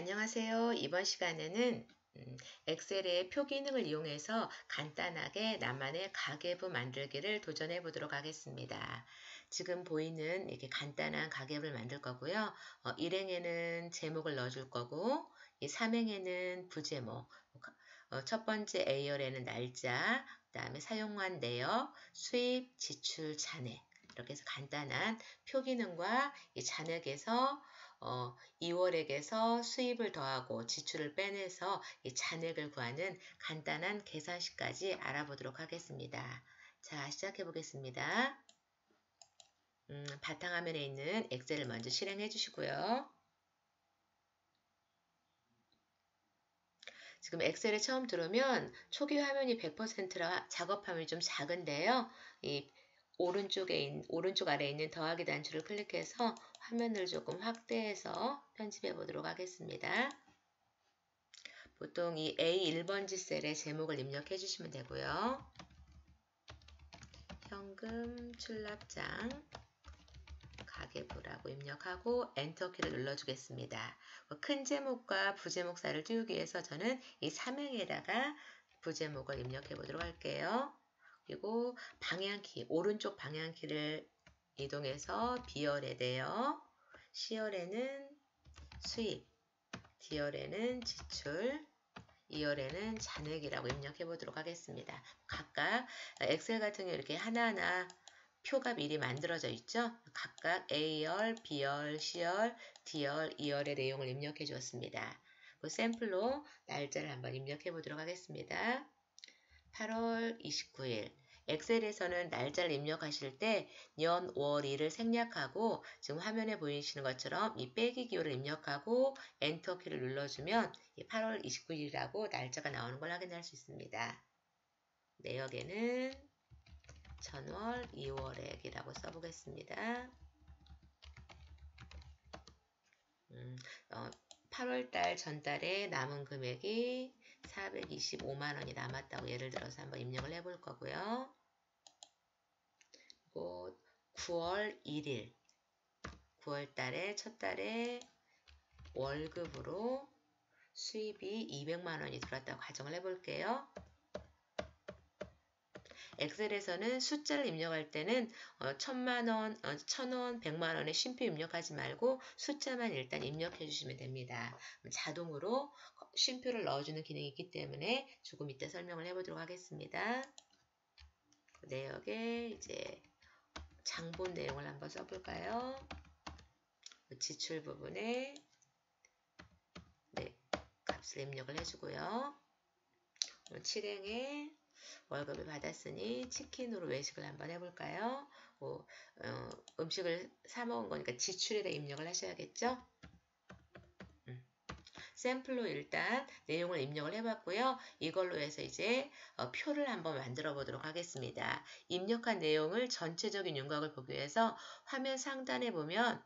안녕하세요. 이번 시간에는 엑셀의 표 기능을 이용해서 간단하게 나만의 가계부 만들기를 도전해 보도록 하겠습니다. 지금 보이는 이렇게 간단한 가계부를 만들 거고요. 일행에는 제목을 넣어줄 거고, 이 삼행에는 부제목, 첫 번째 A열에는 날짜, 그 다음에 사용한 내역, 수입, 지출, 잔액 이렇게 해서 간단한 표 기능과 이 잔액에서 2월액에서 수입을 더하고 지출을 빼내서 이 잔액을 구하는 간단한 계산식까지 알아보도록 하겠습니다. 자, 시작해 보겠습니다. 바탕화면에 있는 엑셀을 먼저 실행해 주시고요. 지금 엑셀에 처음 들어오면 초기 화면이 100%라 작업 화면이 좀 작은데요. 이 오른쪽 아래에 있는 더하기 단추를 클릭해서 화면을 조금 확대해서 편집해 보도록 하겠습니다. 보통 이 A1번지 셀에 제목을 입력해 주시면 되고요. 현금 출납장 가계부라고 입력하고 엔터키를 눌러주겠습니다. 큰 제목과 부제목 사이를 띄우기 위해서 저는 이 삼행에다가 부제목을 입력해 보도록 할게요. 그리고 방향키, 오른쪽 방향키를 이동해서 B열에 대여, C열에는 수입, D열에는 지출, E열에는 잔액이라고 입력해 보도록 하겠습니다. 각각 엑셀 같은 경우 이렇게 하나하나 표가 미리 만들어져 있죠. 각각 A열, B열, C열, D열, E열의 내용을 입력해 주었습니다. 그 샘플로 날짜를 한번 입력해 보도록 하겠습니다. 8월 29일. 엑셀에서는 날짜를 입력하실 때 년, 월, 일을 생략하고 지금 화면에 보이시는 것처럼 이 빼기 기호를 입력하고 엔터키를 눌러주면 8월 29일이라고 날짜가 나오는 걸 확인할 수 있습니다. 내역에는 전월 2월액이라고 써보겠습니다. 8월달 전달에 남은 금액이 425만원이 남았다고 예를 들어서 한번 입력을 해볼 거고요. 그리고 9월 1일 9월달에 첫 달에 월급으로 수입이 200만원이 들어왔다고 가정을 해볼게요. 엑셀에서는 숫자를 입력할 때는 1000만원, 1000원, 100만원의 쉼표 입력하지 말고 숫자만 일단 입력해 주시면 됩니다. 자동으로 쉼표를 넣어주는 기능이 있기 때문에 조금 이따 설명을 해보도록 하겠습니다. 내역에 이제 장본 내용을 한번 써볼까요? 지출 부분에 값을 입력을 해주고요. 7행에 월급을 받았으니 치킨으로 외식을 한번 해볼까요? 음식을 사 먹은 거니까 지출에다 입력을 하셔야겠죠? 샘플로 일단 내용을 입력을 해봤고요. 이걸로 해서 이제 표를 한번 만들어 보도록 하겠습니다. 입력한 내용을 전체적인 윤곽을 보기 위해서 화면 상단에 보면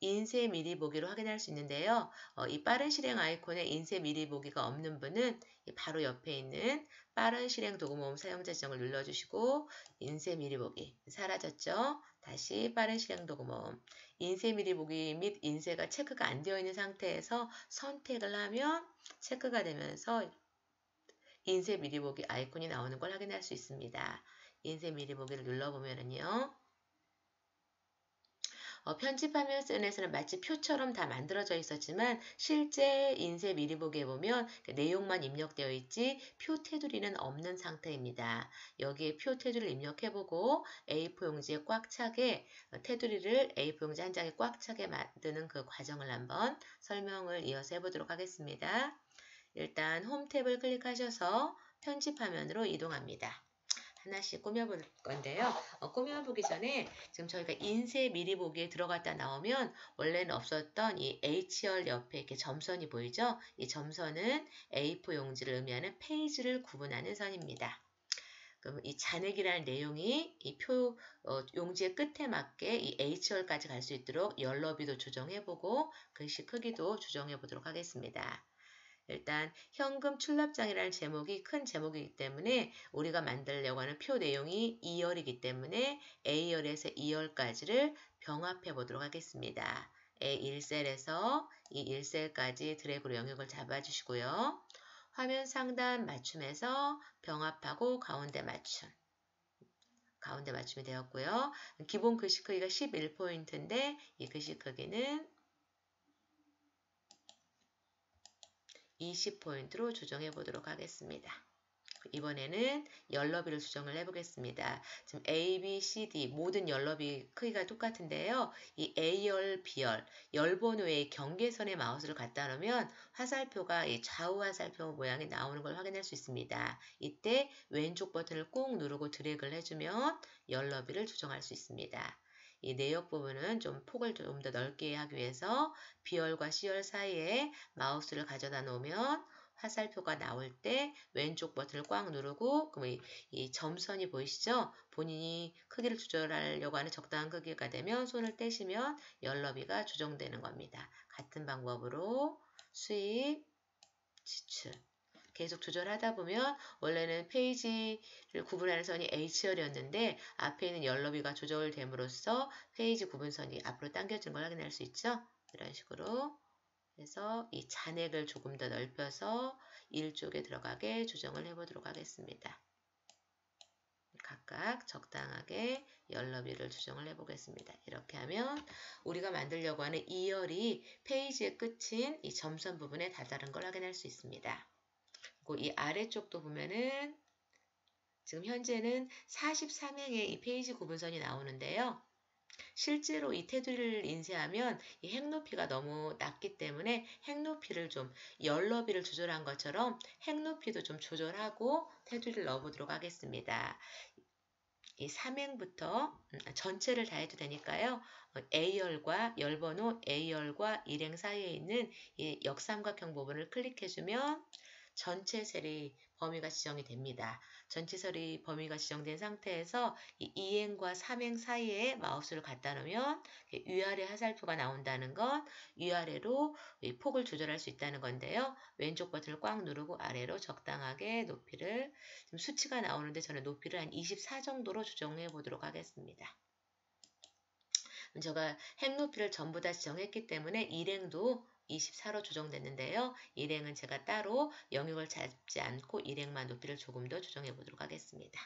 인쇄 미리 보기로 확인할 수 있는데요. 이 빠른 실행 아이콘에 인쇄 미리 보기가 없는 분은 바로 옆에 있는 빠른 실행 도구 모음 사용자 지정을 눌러주시고 인쇄 미리 보기 사라졌죠. 다시 빠른 실행 도구 모음 인쇄 미리 보기 및 인쇄가 체크가 안 되어 있는 상태에서 선택을 하면 체크가 되면서 인쇄 미리 보기 아이콘이 나오는 걸 확인할 수 있습니다. 인쇄 미리 보기를 눌러보면은요. 편집하면서는 마치 표처럼 다 만들어져 있었지만 실제 인쇄 미리 보기에 보면 내용만 입력되어 있지 표 테두리는 없는 상태입니다. 여기에 표 테두리를 입력해보고 A4 용지에 꽉 차게 테두리를 A4 용지 한 장에 꽉 차게 만드는 그 과정을 한번 설명을 이어서 해보도록 하겠습니다. 일단 홈 탭을 클릭하셔서 편집 화면으로 이동합니다. 하나씩 꾸며볼 건데요. 꾸며보기 전에 지금 저희가 인쇄 미리 보기에 들어갔다 나오면 원래는 없었던 이 H열 옆에 이렇게 점선이 보이죠? 이 점선은 A4 용지를 의미하는 페이지를 구분하는 선입니다. 그럼 이 잔액이라는 내용이 이 표 용지의 끝에 맞게 이 H열까지 갈 수 있도록 열 너비도 조정해보고 글씨 크기도 조정해보도록 하겠습니다. 일단 현금 출납장이라는 제목이 큰 제목이기 때문에 우리가 만들려고 하는 표 내용이 2열이기 때문에 A열에서 2열까지를 병합해 보도록 하겠습니다. A1셀에서 이 1셀까지 드래그로 영역을 잡아주시고요. 화면 상단 맞춤에서 병합하고 가운데 맞춤. 가운데 맞춤이 되었고요. 기본 글씨 크기가 11포인트인데 이 글씨 크기는 20포인트로 조정해 보도록 하겠습니다. 이번에는 열너비를 조정을 해보겠습니다. 지금 A, B, C, D 모든 열너비 크기가 똑같은데요. 이 A열, B열, 열번호의 경계선에 마우스를 갖다 놓으면 화살표가 이 좌우 화살표 모양이 나오는 걸 확인할 수 있습니다. 이때 왼쪽 버튼을 꾹 누르고 드래그를 해주면 열너비를 조정할 수 있습니다. 이 내역 부분은 좀 폭을 좀 더 넓게 하기 위해서 B열과 C열 사이에 마우스를 가져다 놓으면 화살표가 나올 때 왼쪽 버튼을 꽉 누르고 그럼 이 점선이 보이시죠? 본인이 크기를 조절하려고 하는 적당한 크기가 되면 손을 떼시면 열너비가 조정되는 겁니다. 같은 방법으로 수입, 지출 계속 조절하다 보면 원래는 페이지를 구분하는 선이 H열이었는데 앞에 있는 열너비가 조절됨으로써 페이지 구분선이 앞으로 당겨진 걸 확인할 수 있죠? 이런 식으로 그래서 이 잔액을 조금 더 넓혀서 1쪽에 들어가게 조정을 해보도록 하겠습니다. 각각 적당하게 열너비를 조정을 해보겠습니다. 이렇게 하면 우리가 만들려고 하는 2열이 페이지의 끝인 이 점선 부분에 다다른 걸 확인할 수 있습니다. 그리고 이 아래쪽도 보면은 지금 현재는 43행의 이 페이지 구분선이 나오는데요. 실제로 이 테두리를 인쇄하면 이 핵높이가 너무 낮기 때문에 핵높이를 좀 열너비를 조절한 것처럼 핵높이도 좀 조절하고 테두리를 넣어보도록 하겠습니다. 이 3행부터 전체를 다 해도 되니까요. A열과 열번호 A열과 일행 사이에 있는 이 역삼각형 부분을 클릭해주면 전체 셀이 범위가 지정이 됩니다. 전체 셀이 범위가 지정된 상태에서 이 2행과 3행 사이에 마우스를 갖다 놓으면 위아래 화살표가 나온다는 건 위아래로 이 폭을 조절할 수 있다는 건데요. 왼쪽 버튼을 꽉 누르고 아래로 적당하게 높이를 지금 수치가 나오는데 저는 높이를 한 24 정도로 조정해 보도록 하겠습니다. 제가 핵 높이를 전부 다 지정했기 때문에 일행도 24로 조정됐는데요. 일행은 제가 따로 영역을 잡지 않고 일행만 높이를 조금 더 조정해 보도록 하겠습니다.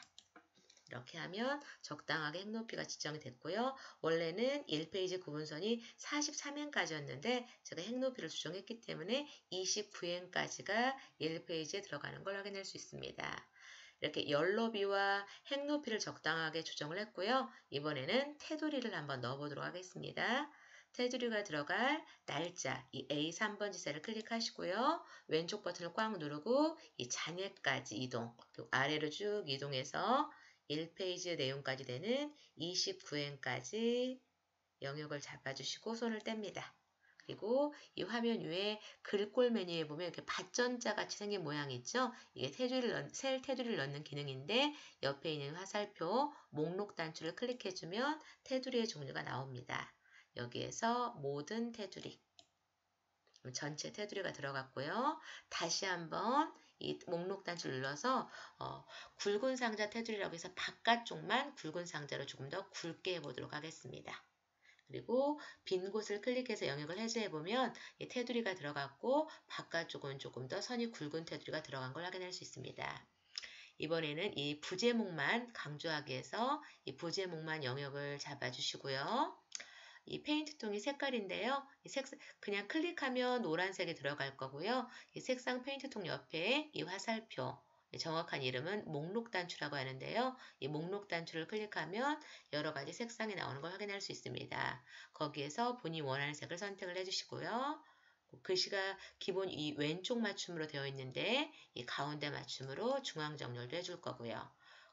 이렇게 하면 적당하게 핵 높이가 지정이 됐고요. 원래는 1페이지 구분선이 43행까지였는데 제가 핵 높이를 조정했기 때문에 29행까지가 1페이지에 들어가는 걸 확인할 수 있습니다. 이렇게 열너비와 핵높이를 적당하게 조정을 했고요. 이번에는 테두리를 한번 넣어보도록 하겠습니다. 테두리가 들어갈 날짜, 이 A3번지 셀을 클릭하시고요. 왼쪽 버튼을 꽉 누르고 이 잔액까지 이동, 그리고 아래로 쭉 이동해서 1페이지 내용까지 되는 29행까지 영역을 잡아주시고 손을 뗍니다. 그리고 이 화면 위에 글꼴 메뉴에 보면 이렇게 밭전자 같이 생긴 모양이 있죠? 이게 셀 테두리를 넣는 기능인데 옆에 있는 화살표 목록 단추를 클릭해주면 테두리의 종류가 나옵니다. 여기에서 모든 테두리, 전체 테두리가 들어갔고요. 다시 한번 이 목록 단추를 눌러서 굵은 상자 테두리라고 해서 바깥쪽만 굵은 상자로 조금 더 굵게 해보도록 하겠습니다. 그리고 빈 곳을 클릭해서 영역을 해제해보면 이 테두리가 들어갔고 바깥쪽은 조금 더 선이 굵은 테두리가 들어간 걸 확인할 수 있습니다. 이번에는 이 부제목만 강조하기 위해서 이 부제목만 영역을 잡아주시고요. 이 페인트통이 색깔인데요. 그냥 클릭하면 노란색이 들어갈 거고요. 이 색상 페인트통 옆에 이 화살표 정확한 이름은 목록 단추라고 하는데요. 이 목록 단추를 클릭하면 여러 가지 색상이 나오는 걸 확인할 수 있습니다. 거기에서 본인이 원하는 색을 선택을 해주시고요. 글씨가 기본 이 왼쪽 맞춤으로 되어 있는데 이 가운데 맞춤으로 중앙 정렬도 해줄 거고요.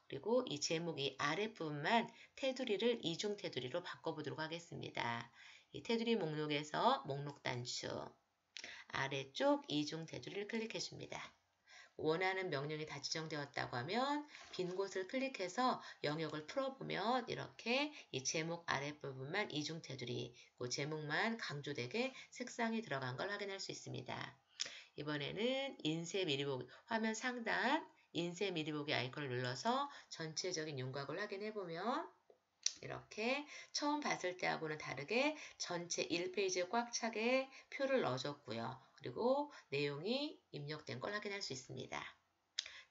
그리고 이 제목 이 아랫부분만 테두리를 이중 테두리로 바꿔보도록 하겠습니다. 이 테두리 목록에서 목록 단추 아래쪽 이중 테두리를 클릭해 줍니다. 원하는 명령이 다 지정되었다고 하면 빈 곳을 클릭해서 영역을 풀어보면 이렇게 이 제목 아랫부분만 이중 테두리, 그 제목만 강조되게 색상이 들어간 걸 확인할 수 있습니다. 이번에는 인쇄 미리 보기 화면 상단 인쇄 미리 보기 아이콘을 눌러서 전체적인 윤곽을 확인해 보면 이렇게 처음 봤을 때하고는 다르게 전체 1페이지에 꽉 차게 표를 넣어줬고요. 그리고 내용이 입력된 걸 확인할 수 있습니다.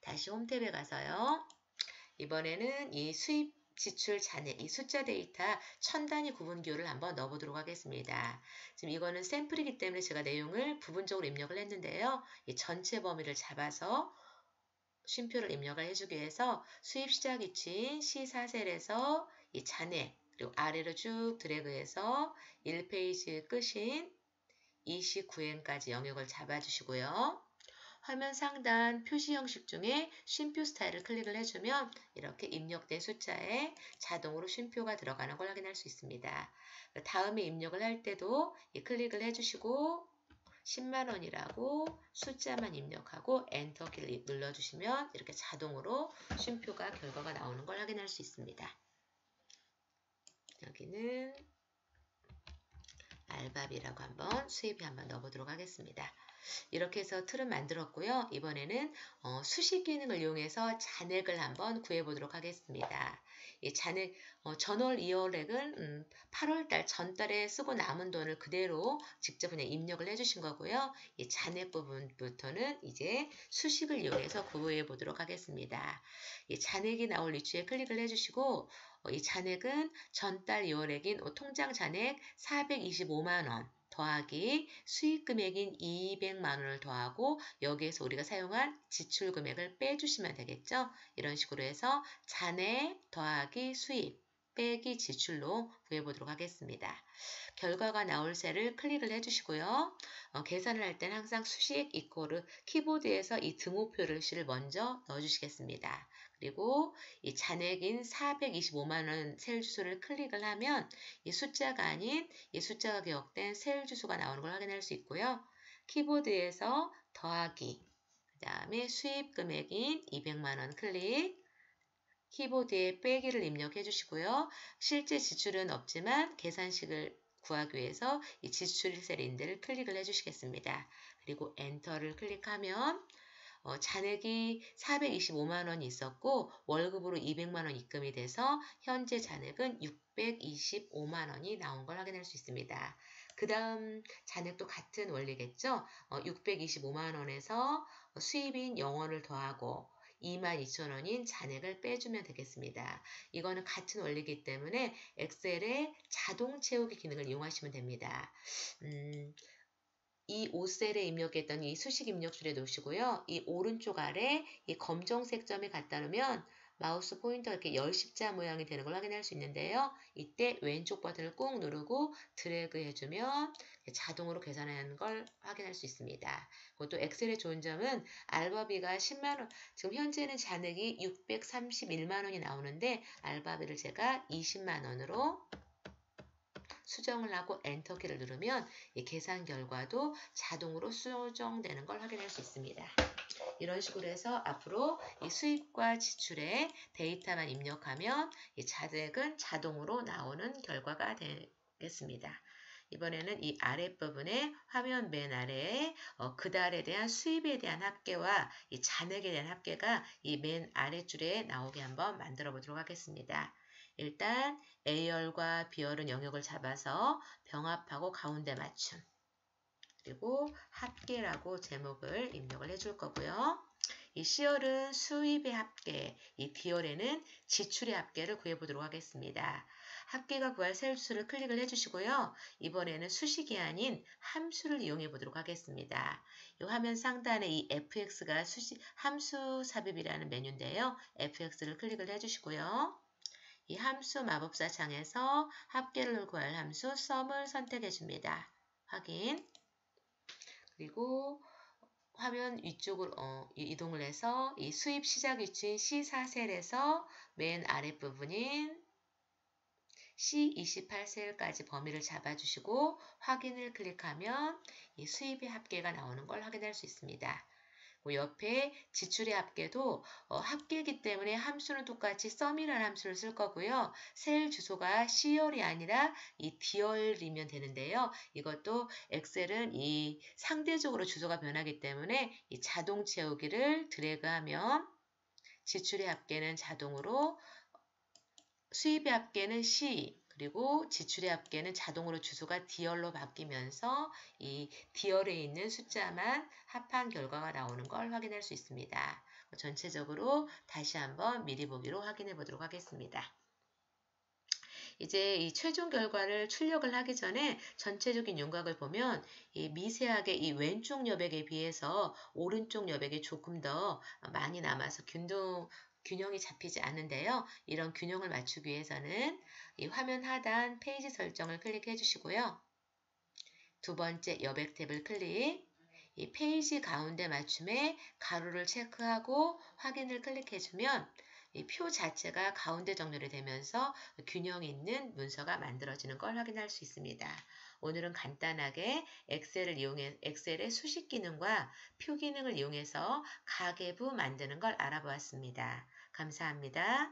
다시 홈탭에 가서요. 이번에는 이 수입, 지출, 잔액, 이 숫자 데이터 천 단위 구분 기호를 한번 넣어보도록 하겠습니다. 지금 이거는 샘플이기 때문에 제가 내용을 부분적으로 입력을 했는데요. 이 전체 범위를 잡아서 쉼표를 입력을 해주기 위해서 수입 시작 위치인 C4셀에서 이 잔액, 그리고 아래로 쭉 드래그해서 1페이지 끝인 29행까지 영역을 잡아주시고요. 화면 상단 표시 형식 중에 쉼표 스타일을 클릭을 해주면 이렇게 입력된 숫자에 자동으로 쉼표가 들어가는 걸 확인할 수 있습니다. 다음에 입력을 할 때도 클릭을 해주시고 10만원이라고 숫자만 입력하고 엔터 키를 눌러주시면 이렇게 자동으로 쉼표가 결과가 나오는 걸 확인할 수 있습니다. 여기는 알바비라고 한번 수입에 한번 넣어보도록 하겠습니다. 이렇게 해서 틀은 만들었고요. 이번에는 수식 기능을 이용해서 잔액을 한번 구해보도록 하겠습니다. 이 잔액, 전월 2월액은 8월달 전달에 쓰고 남은 돈을 그대로 직접 그냥 입력을 해주신 거고요. 이 잔액 부분부터는 이제 수식을 이용해서 구해보도록 하겠습니다. 이 잔액이 나올 위치에 클릭을 해주시고 이 잔액은 전달 2월액인 통장 잔액 425만원 더하기 수익 금액인 200만 원을 더하고 여기에서 우리가 사용한 지출 금액을 빼주시면 되겠죠. 이런 식으로 해서 잔액 더하기 수입 빼기 지출로 구해보도록 하겠습니다. 결과가 나올 셀을 클릭을 해주시고요. 계산을 할 때는 항상 수식 이코르 키보드에서 이 등호표를 먼저 넣어주시겠습니다. 그리고 이 잔액인 425만원 셀 주소를 클릭을 하면 이 숫자가 아닌 이 숫자가 기억된 셀 주소가 나오는 걸 확인할 수 있고요. 키보드에서 더하기, 그 다음에 수입 금액인 200만원 클릭, 키보드에 빼기를 입력해 주시고요. 실제 지출은 없지만 계산식을 구하기 위해서 이 지출 셀인데를 클릭을 해주시겠습니다. 그리고 엔터를 클릭하면 잔액이 425만원이 있었고 월급으로 200만원 입금이 돼서 현재 잔액은 625만원이 나온 걸 확인할 수 있습니다. 그 다음 잔액도 같은 원리겠죠. 625만원에서 수입인 0원을 더하고 22,000원인 잔액을 빼주면 되겠습니다. 이거는 같은 원리이기 때문에 엑셀의 자동 채우기 기능을 이용하시면 됩니다. 이 5셀에 입력했던 이 수식 입력줄에 놓으시고요. 이 오른쪽 아래 이 검정색 점이 갖다 놓으면 마우스 포인터가 이렇게 열십자 모양이 되는 걸 확인할 수 있는데요. 이때 왼쪽 버튼을 꾹 누르고 드래그 해주면 자동으로 계산하는 걸 확인할 수 있습니다. 그것도 엑셀의 좋은 점은 알바비가 10만원, 지금 현재는 잔액이 631만원이 나오는데 알바비를 제가 20만원으로 수정을 하고 엔터키를 누르면 이 계산 결과도 자동으로 수정되는 걸 확인할 수 있습니다. 이런 식으로 해서 앞으로 이 수입과 지출의 데이터만 입력하면 이 잔액은 자동으로 나오는 결과가 되겠습니다. 이번에는 이 아랫부분에 화면 맨 아래에 그 달에 대한 수입에 대한 합계와 이 잔액에 대한 합계가 이 맨 아랫줄에 나오게 한번 만들어 보도록 하겠습니다. 일단 A열과 B열은 영역을 잡아서 병합하고 가운데 맞춤, 그리고 합계라고 제목을 입력을 해줄 거고요. 이 C열은 수입의 합계, 이 D열에는 지출의 합계를 구해보도록 하겠습니다. 합계가 구할 셀 주소를 클릭을 해주시고요. 이번에는 수식이 아닌 함수를 이용해 보도록 하겠습니다. 이 화면 상단에 이 fx가 함수 삽입이라는 메뉴인데요. fx를 클릭을 해주시고요. 이 함수 마법사 창에서 합계를 구할 함수 sum을 선택해 줍니다. 확인. 그리고 화면 위쪽으로 이동을 해서 이 수입 시작 위치인 C4셀에서 맨 아랫부분인 C28셀까지 범위를 잡아주시고 확인을 클릭하면 이 수입의 합계가 나오는 걸 확인할 수 있습니다. 옆에 지출의 합계도 합계이기 때문에 함수는 똑같이 sum이라는 함수를 쓸 거고요. 셀 주소가 C열이 아니라 이 D열이면 되는데요. 이것도 엑셀은 이 상대적으로 주소가 변하기 때문에 이 자동 채우기를 드래그하면 지출의 합계는 자동으로 수입의 합계는 C, 그리고 지출의 합계는 자동으로 주소가 D열로 바뀌면서 이 D열에 있는 숫자만 합한 결과가 나오는 걸 확인할 수 있습니다. 전체적으로 다시 한번 미리 보기로 확인해 보도록 하겠습니다. 이제 이 최종 결과를 출력을 하기 전에 전체적인 윤곽을 보면 이 미세하게 이 왼쪽 여백에 비해서 오른쪽 여백이 조금 더 많이 남아서 균형이 잡히지 않는데요. 이런 균형을 맞추기 위해서는 이 화면 하단 페이지 설정을 클릭해 주시고요. 두 번째 여백 탭을 클릭, 이 페이지 가운데 맞춤에 가로를 체크하고 확인을 클릭해주면 이 표 자체가 가운데 정렬이 되면서 균형 있는 문서가 만들어지는 걸 확인할 수 있습니다. 오늘은 간단하게 엑셀의 수식 기능과 표 기능을 이용해서 가계부 만드는 걸 알아보았습니다. 감사합니다.